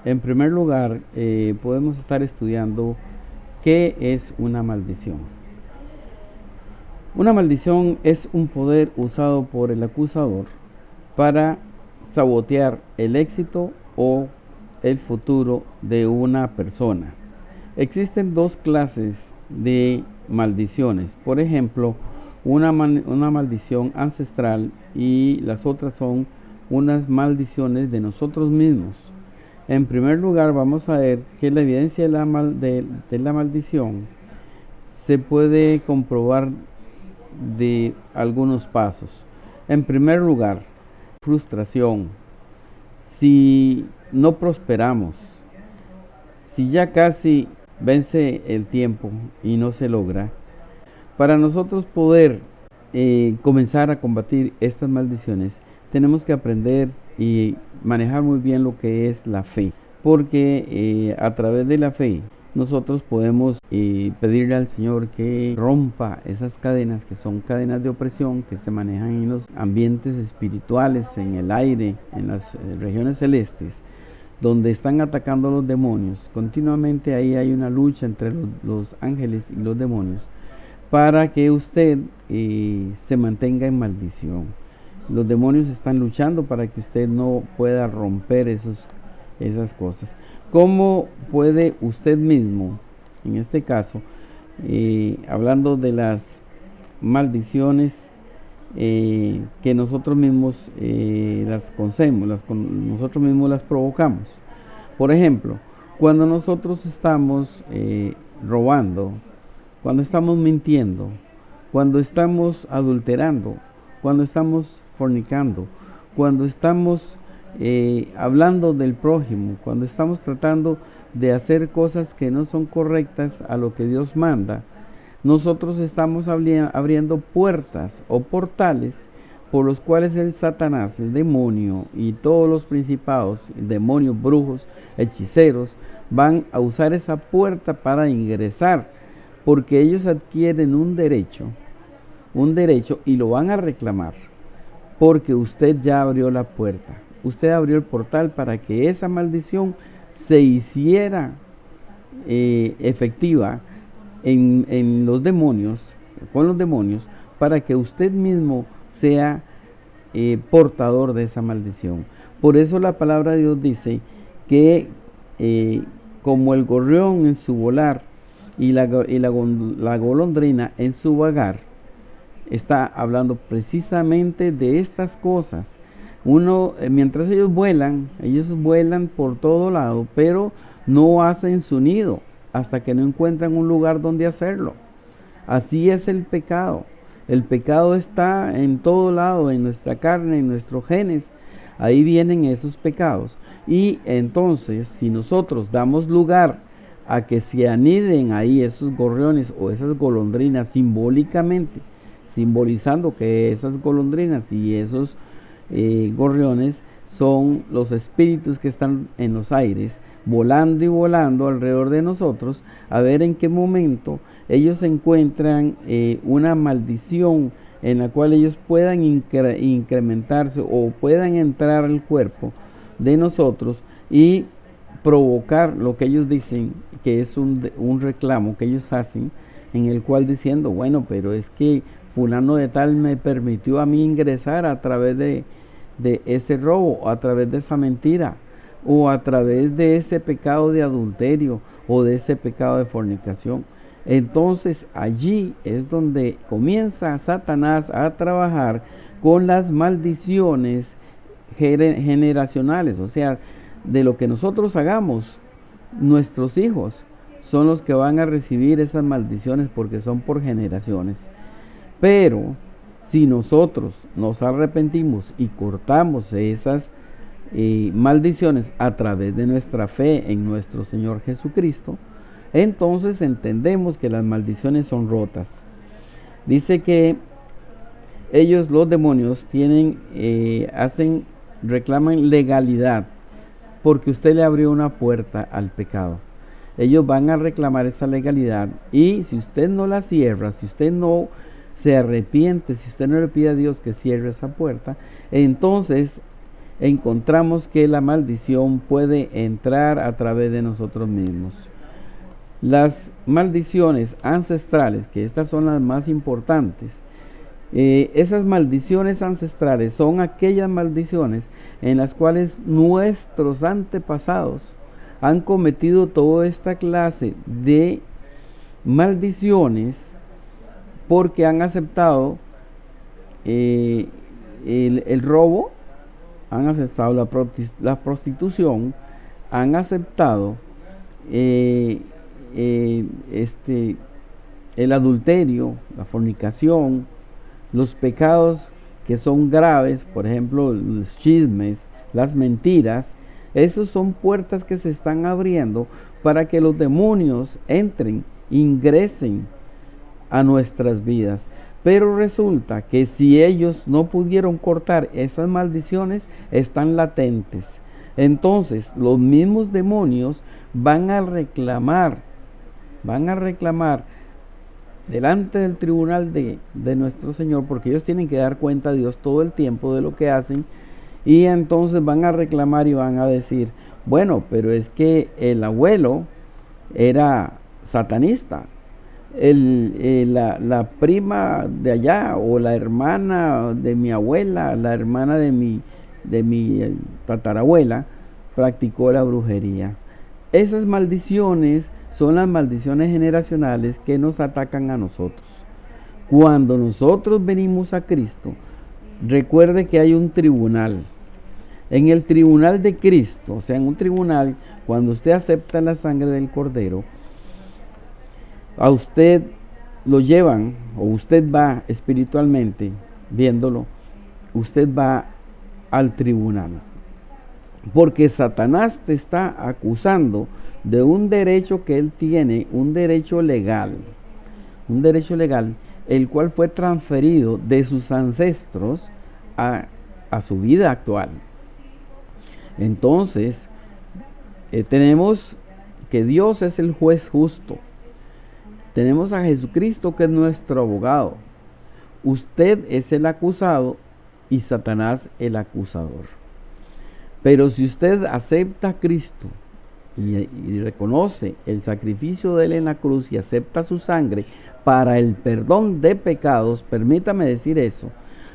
En primer lugar, podemos estar estudiando qué es una maldición. Una maldición es un poder usado por el acusador para sabotear el éxito o el futuro de una persona. Existen dos clases de maldiciones. Por ejemplo, una maldición ancestral y las otras son unas maldiciones de nosotros mismos. En primer lugar, vamos a ver que la evidencia de la maldición se puede comprobar de algunos pasos. En primer lugar, frustración. Si no prosperamos, si ya casi vence el tiempo y no se logra, para nosotros poder comenzar a combatir estas maldiciones, tenemos que aprender y manejar muy bien lo que es la fe, porque a través de la fe nosotros podemos pedirle al Señor que rompa esas cadenas que son cadenas de opresión que se manejan en los ambientes espirituales, en el aire, en las regiones celestes, donde están atacando los demonios. Continuamente ahí hay una lucha entre los ángeles y los demonios para que usted se mantenga en maldición. Los demonios están luchando para que usted no pueda romper esas cosas. ¿Cómo puede usted mismo, en este caso, hablando de las maldiciones que nosotros mismos las concebimos, nosotros mismos las provocamos? Por ejemplo, cuando nosotros estamos robando, cuando estamos mintiendo, cuando estamos adulterando, cuando estamos fornicando, cuando estamos hablando del prójimo, cuando estamos tratando de hacer cosas que no son correctas a lo que Dios manda, nosotros estamos abriendo puertas o portales por los cuales el Satanás, el demonio y todos los principados, demonios, brujos, hechiceros, van a usar esa puerta para ingresar, porque ellos adquieren un derecho y lo van a reclamar, porque usted ya abrió la puerta, usted abrió el portal para que esa maldición se hiciera efectiva en los demonios, con los demonios, para que usted mismo sea portador de esa maldición. Por eso la palabra de Dios dice que como el gorrión en su volar y la golondrina en su vagar, está hablando precisamente de estas cosas. Mientras ellos vuelan por todo lado, pero no hacen su nido hasta que no encuentran un lugar donde hacerlo. Así es el pecado. El pecado está en todo lado, en nuestra carne, en nuestros genes. Ahí vienen esos pecados. Y entonces, si nosotros damos lugar a que se aniden ahí esos gorriones o esas golondrinas simbólicamente, simbolizando que esas golondrinas y esos gorriones son los espíritus que están en los aires, volando y volando alrededor de nosotros, a ver en qué momento ellos encuentran una maldición en la cual ellos puedan incrementarse o puedan entrar al cuerpo de nosotros y provocar lo que ellos dicen que es un reclamo que ellos hacen, en el cual diciendo, bueno, pero es que fulano de tal me permitió a mí ingresar a través de ese robo, a través de esa mentira, o a través de ese pecado de adulterio, o de ese pecado de fornicación. Entonces allí es donde comienza Satanás a trabajar con las maldiciones generacionales, o sea, de lo que nosotros hagamos, nuestros hijos son los que van a recibir esas maldiciones porque son por generaciones. Pero si nosotros nos arrepentimos y cortamos esas maldiciones a través de nuestra fe en nuestro Señor Jesucristo, entonces entendemos que las maldiciones son rotas. Dice que ellos, los demonios, reclaman legalidad porque usted le abrió una puerta al pecado. Ellos van a reclamar esa legalidad y si usted no la cierra, si usted no se arrepiente, si usted no le pide a Dios que cierre esa puerta, entonces encontramos que la maldición puede entrar a través de nosotros mismos. Las maldiciones ancestrales, que estas son las más importantes, esas maldiciones ancestrales son aquellas maldiciones en las cuales nuestros antepasados han cometido toda esta clase de maldiciones porque han aceptado el robo, han aceptado la prostitución, han aceptado el adulterio, la fornicación, los pecados que son graves, por ejemplo, los chismes, las mentiras. Esos son puertas que se están abriendo para que los demonios entren, ingresen a nuestras vidas. Pero resulta que si ellos no pudieron cortar esas maldiciones, están latentes. Entonces, los mismos demonios van a reclamar delante del tribunal de nuestro Señor, porque ellos tienen que dar cuenta a Dios todo el tiempo de lo que hacen, y entonces van a reclamar y van a decir, bueno, pero es que el abuelo era satanista, la prima de allá, o la hermana de mi abuela, la hermana de mi tatarabuela, practicó la brujería. Esas maldiciones son las maldiciones generacionales que nos atacan a nosotros. Cuando nosotros venimos a Cristo, recuerde que hay un tribunal. En el tribunal de Cristo, o sea, en un tribunal, cuando usted acepta la sangre del Cordero, a usted lo llevan, o usted va espiritualmente viéndolo, usted va al tribunal. Porque Satanás te está acusando de un derecho que él tiene, un derecho legal, el cual fue transferido de sus ancestros a su vida actual. Entonces, tenemos que Dios es el juez justo. Tenemos a Jesucristo, que es nuestro abogado. Usted es el acusado y Satanás el acusador. Pero si usted acepta a Cristo y reconoce el sacrificio de él en la cruz y acepta su sangre para el perdón de pecados, permítame decir eso,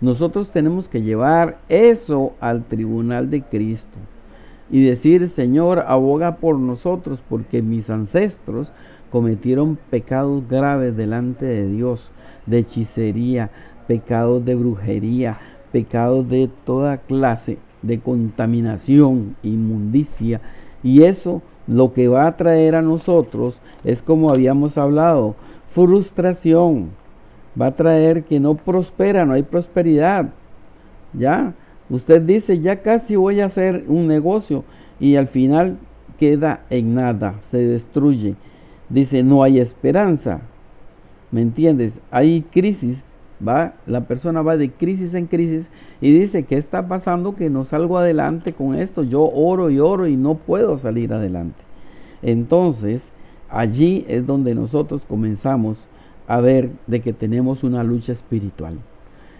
nosotros tenemos que llevar eso al tribunal de Cristo y decir, Señor, aboga por nosotros, porque mis ancestros cometieron pecados graves delante de Dios, de hechicería, pecados de brujería, pecados de toda clase de contaminación, inmundicia, y eso lo que va a traer a nosotros es, como habíamos hablado, frustración. Va a traer que no prospera, no hay prosperidad. Ya, usted dice, ya casi voy a hacer un negocio, y al final queda en nada, se destruye. Dice, no hay esperanza. ¿Me entiendes? Hay crisis. La persona va de crisis en crisis y dice, ¿qué está pasando? Que no salgo adelante con esto. Yo oro y no puedo salir adelante. Entonces, allí es donde nosotros comenzamos a ver de que tenemos una lucha espiritual.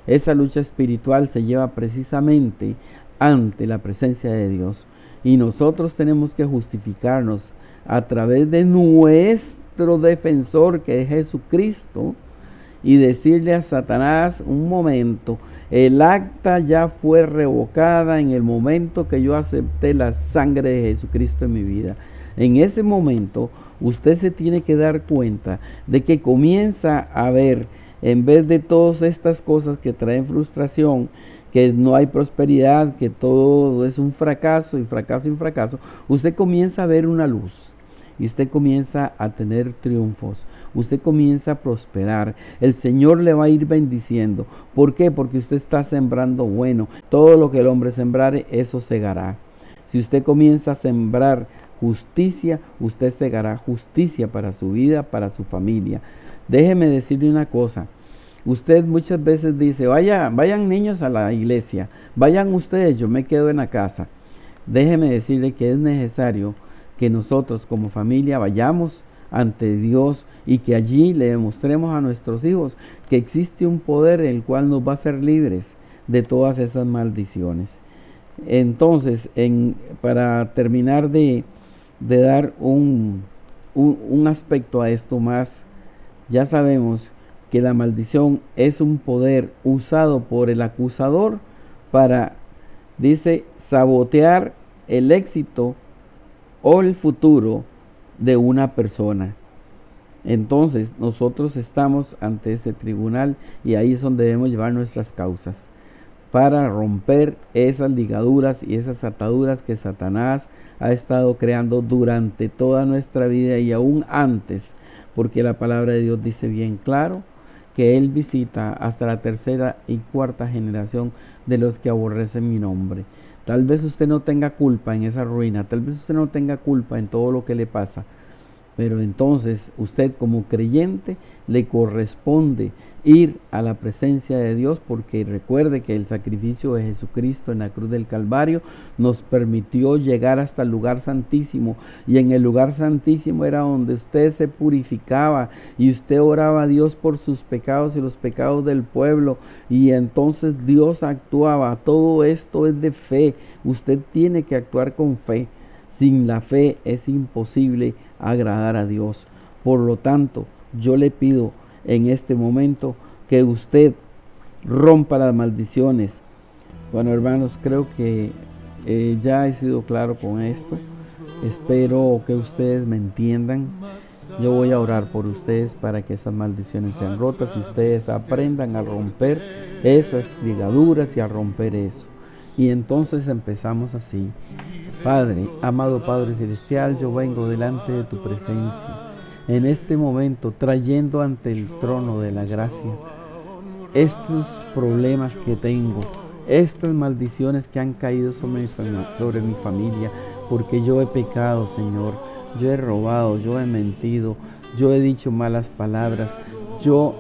Esa lucha espiritual se lleva precisamente ante la presencia de Dios, y nosotros tenemos que justificarnos a través de nuestro defensor, que es Jesucristo, y decirle a Satanás, un momento, el acta ya fue revocada en el momento que yo acepté la sangre de Jesucristo en mi vida. En ese momento usted se tiene que dar cuenta de que comienza a ver, en vez de todas estas cosas que traen frustración, que no hay prosperidad, que todo es un fracaso y fracaso, usted comienza a ver una luz. Y usted comienza a tener triunfos, usted comienza a prosperar, el Señor le va a ir bendiciendo. ¿Por qué? Porque usted está sembrando bueno. Todo lo que el hombre sembrare, eso segará. Si usted comienza a sembrar justicia, usted segará justicia para su vida, para su familia. Déjeme decirle una cosa. Usted muchas veces dice, vayan niños a la iglesia, vayan ustedes, yo me quedo en la casa. Déjeme decirle que es necesario que nosotros como familia vayamos ante Dios y que allí le demostremos a nuestros hijos que existe un poder el cual nos va a hacer libres de todas esas maldiciones. Entonces, para terminar de dar un aspecto a esto más, ya sabemos que la maldición es un poder usado por el acusador para, dice, sabotear el éxito o el futuro de una persona. Entonces nosotros estamos ante ese tribunal y ahí es donde debemos llevar nuestras causas para romper esas ligaduras y esas ataduras que Satanás ha estado creando durante toda nuestra vida y aún antes, porque la palabra de Dios dice bien claro que Él visita hasta la tercera y cuarta generación de los que aborrecen mi nombre. Tal vez usted no tenga culpa en esa ruina, tal vez usted no tenga culpa en todo lo que le pasa, pero entonces usted como creyente le corresponde ir a la presencia de Dios, porque recuerde que el sacrificio de Jesucristo en la cruz del Calvario nos permitió llegar hasta el lugar santísimo, y en el lugar santísimo era donde usted se purificaba y usted oraba a Dios por sus pecados y los pecados del pueblo, y entonces Dios actuaba. Todo esto es de fe, usted tiene que actuar con fe. Sin la fe es imposible agradar a Dios. Por lo tanto, yo le pido en este momento que usted rompa las maldiciones. Bueno, hermanos, creo que ya he sido claro con esto. Espero que ustedes me entiendan. Yo voy a orar por ustedes para que esas maldiciones sean rotas y ustedes aprendan a romper esas ligaduras y a romper eso. Y entonces empezamos así. Padre, amado Padre Celestial, yo vengo delante de tu presencia en este momento, trayendo ante el trono de la gracia estos problemas que tengo, estas maldiciones que han caído sobre mi familia, porque yo he pecado, Señor. Yo he robado, yo he mentido, yo he dicho malas palabras, yo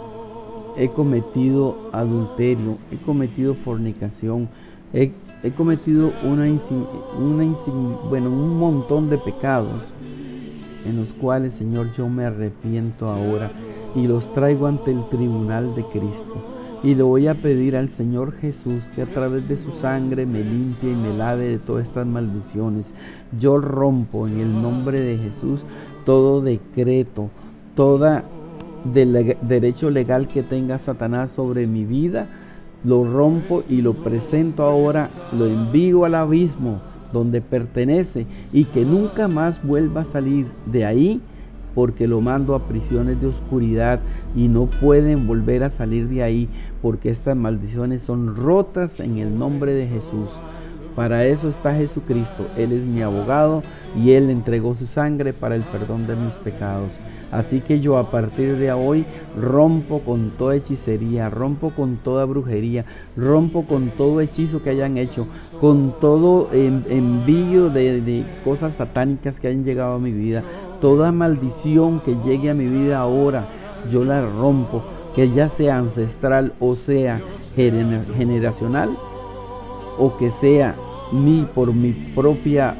he cometido adulterio, he cometido fornicación, he cometido un montón de pecados en los cuales, Señor, yo me arrepiento ahora y los traigo ante el tribunal de Cristo. Y le voy a pedir al Señor Jesús que a través de su sangre me limpie y me lave de todas estas maldiciones. Yo rompo en el nombre de Jesús todo decreto, todo derecho legal que tenga Satanás sobre mi vida. Lo rompo y lo presento ahora, lo envío al abismo donde pertenece y que nunca más vuelva a salir de ahí, porque lo mando a prisiones de oscuridad y no pueden volver a salir de ahí, porque estas maldiciones son rotas en el nombre de Jesús. Para eso está Jesucristo. Él es mi abogado y Él entregó su sangre para el perdón de mis pecados. Así que yo a partir de hoy rompo con toda hechicería, rompo con toda brujería, rompo con todo hechizo que hayan hecho, con todo envío de cosas satánicas que hayan llegado a mi vida. Toda maldición que llegue a mi vida ahora, yo la rompo, que ya sea ancestral o sea generacional, o que sea por mi propia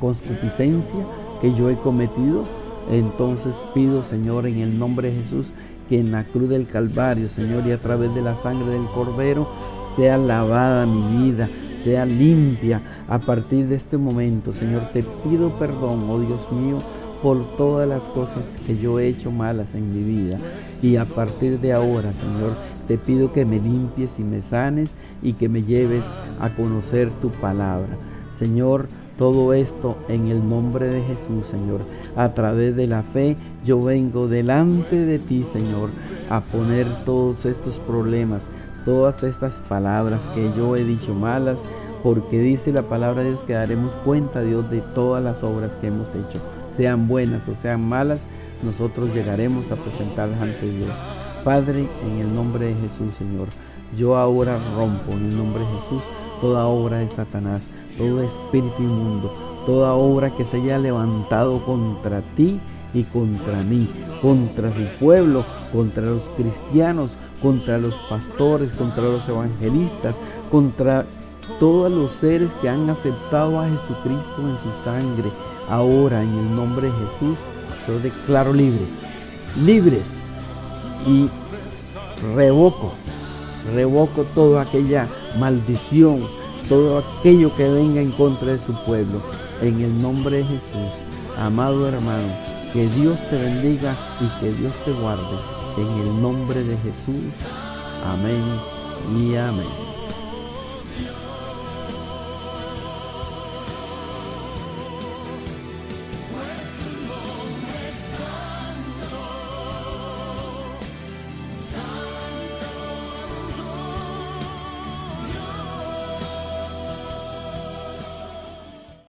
concupiscencia que yo he cometido. Entonces pido, Señor, en el nombre de Jesús, que en la cruz del Calvario, Señor, y a través de la sangre del Cordero, sea lavada mi vida, sea limpia a partir de este momento. Señor, te pido perdón, oh Dios mío, por todas las cosas que yo he hecho malas en mi vida. Y a partir de ahora, Señor, te pido que me limpies y me sanes y que me lleves a conocer tu palabra. Señor, todo esto en el nombre de Jesús, Señor. A través de la fe, yo vengo delante de ti, Señor, a poner todos estos problemas, todas estas palabras que yo he dicho malas, porque dice la palabra de Dios que daremos cuenta, Dios, de todas las obras que hemos hecho, sean buenas o sean malas, nosotros llegaremos a presentarlas ante Dios. Padre, en el nombre de Jesús, Señor, yo ahora rompo en el nombre de Jesús toda obra de Satanás, todo espíritu inmundo, toda obra que se haya levantado contra ti y contra mí, contra su pueblo, contra los cristianos, contra los pastores, contra los evangelistas, contra todos los seres que han aceptado a Jesucristo en su sangre. Ahora, en el nombre de Jesús, yo declaro libres y revoco toda aquella maldición, todo aquello que venga en contra de su pueblo. En el nombre de Jesús, amado hermano, que Dios te bendiga y que Dios te guarde. En el nombre de Jesús. Amén y amén.